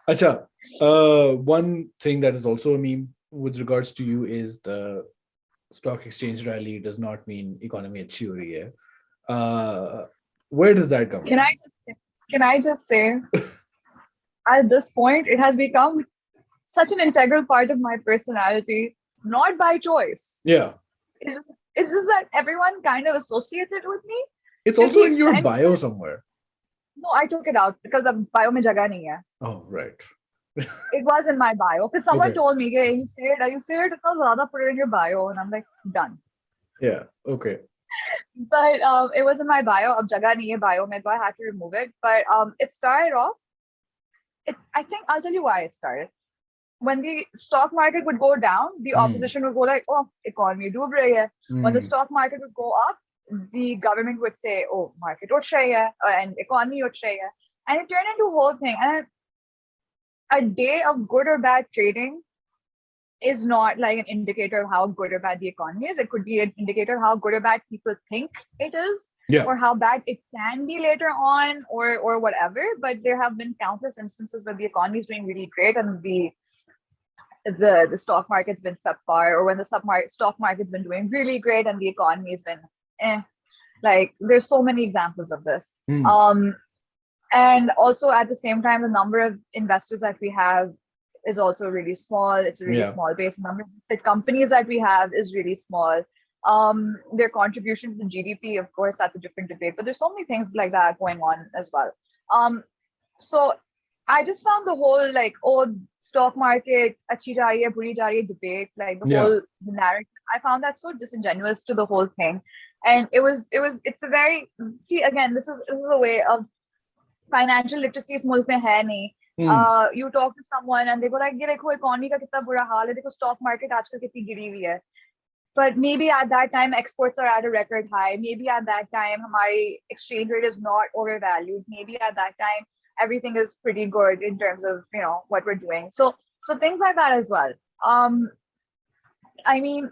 Acha, one thing that is also a meme with regards to you is the stock exchange rally does not mean economy achhi ho rahi hai. Where does that come Can from? I can I just say, at this point, it has become such an integral part of my personality, not by choice. Yeah, It's just that everyone kind of associates it with me it's till the also in your extent bio that, somewhere. no, I took it out because of bio mein jagah nahi hai. Oh, right. It was in my bio because someone Okay. told me, "Hey, you say it because zyada put it in your bio," and I'm like, done. Yeah. Okay. But it was in my bio. Ab jagah nahi hai bio mein, so I had to remove it. But it started off. I think I'll tell you why it started. When the stock market would go down, the Hmm. opposition would go like, "Oh, economy doob rahi hai." When the Hmm. stock market would go up, the government would say, "Oh, market uth rahi hai," and economy uth rahi hai. And it turned into a whole thing. And a day of good or bad trading is not like an indicator of how good or bad the economy is. It could be an indicator of how good or bad people think it is, Yeah. or how bad it can be later on, or whatever. But there have been countless instances where the economy is doing really great and the stock market's been subpar, or when the stock market's been doing really great and the economy's been eh. Like there's so many examples of this. Hmm. Um, and also at the same time, the number of investors that we have is also really small. It's a really Yeah. small base. The number of listed companies that we have is really small. Their contribution to the GDP, of course, that's a different debate. But there's so many things like that going on as well. So I just found the whole like, oh, stock market, achhi ja rahi hai, buri ja rahi hai debate, like the Yeah. whole narrative. I found that so disingenuous to the whole thing. And it's a very, see, again, this is a way of financial literacy is mulk mein hai nahi. Hmm. You talk to someone and they go like, ये देखो economy का कितना बुरा हाल है, देखो stock market आजकल कितनी गिरी हुई है. But maybe at that time exports are at a record high. Maybe at that time हमारी exchange rate is not overvalued. Maybe at that time everything is pretty good in terms of what we're doing. So things like that as well. I mean,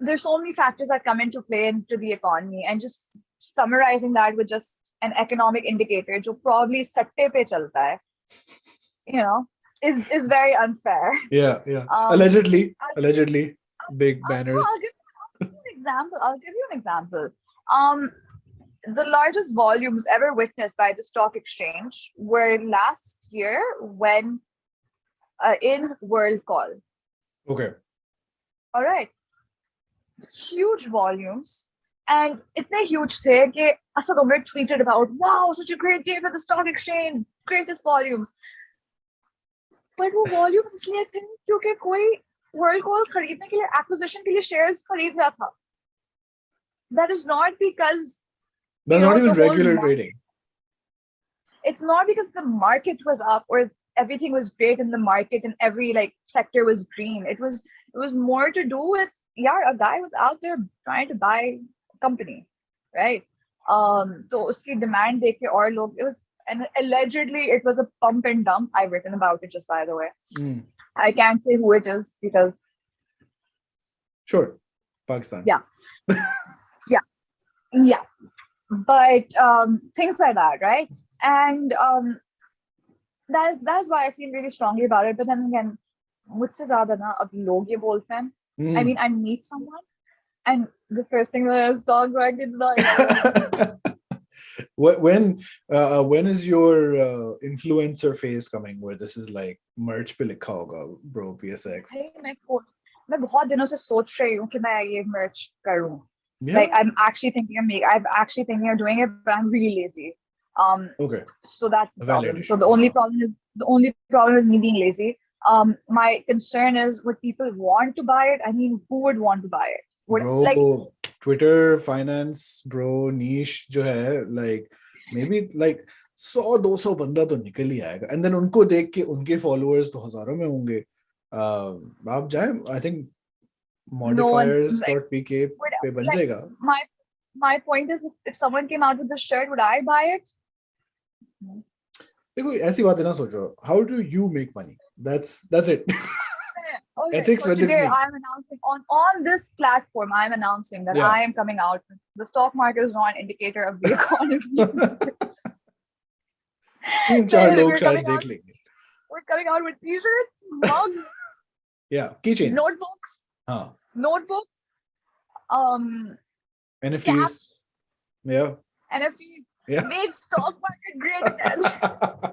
there's so many factors that come into play into the economy, and just summarizing that with just an economic indicator, जो probably सट्टे पे चलता है, is very unfair. Yeah. Yeah. Um, Allegedly. I'll, Allegedly. Big no, banners. I'll give you an example. I'll give you an example. Um, the largest volumes ever witnessed by the stock exchange were last year when in World Call. Okay. All right, huge volumes. And itne huge the कि Asad Umar tweeted about, wow, such a great day for the stock exchange, greatest volumes. But वो volumes इसलिए थे क्योंकि कोई World Call खरीदने के लिए, acquisition के लिए shares खरीद रहा था. That is not because, That's not even the whole regular market, trading. it's not because the market was up or everything was great in the market and every like sector was green. It was more to do with, yeah, a guy was out there trying to buy a company, right? So uski demand dekh ke aur log, it was, and allegedly it was a pump and dump. I've written about it, just by the way. Hmm. I can't say who it is because Sure. Pakistan. yeah, yeah, yeah. But things like that, right? And that's why I feel really strongly about it. But then again, मुझसे ज़्यादा ना अब लोग ये बोलते हैं. I Hmm. mean, I meet someone, and the first thing that is stock market's not. when is your influencer phase coming where this is like merch पे लिखा होगा bro PSX? मैं बहुत दिनों से सोच रही हूँ कि मैं ये merch करूँ. Yeah. Like I'm actually thinking of doing it, but I'm really lazy. Okay. So that's the Valid problem. issue. So the only problem is me being lazy. My concern is, would people want to buy it? I mean, who would want to buy it? Bro, Twitter finance bro niche जो है like maybe like 100-200 बंदा तो निकल ही आएगा, and then उनको देख के उनके followers तो हजारों में होंगे. आप जाएं, I think modifiers.pk पे बन जाएगा. My point is, if someone came out with this shirt, would I buy it? देखो ऐसी बातें ना सोचो. How do you make money? That's it. Okay, Ethics so with today me. I'm announcing on this platform, I'm announcing that I am coming out. The stock market is not an indicator of the economy. 3-4 लोग शायद देख लेंगे. start coming out with t-shirts, mugs, keychains. notebooks, NFTs. caps, Yeah. NFTs. Yeah. Make stock market great again.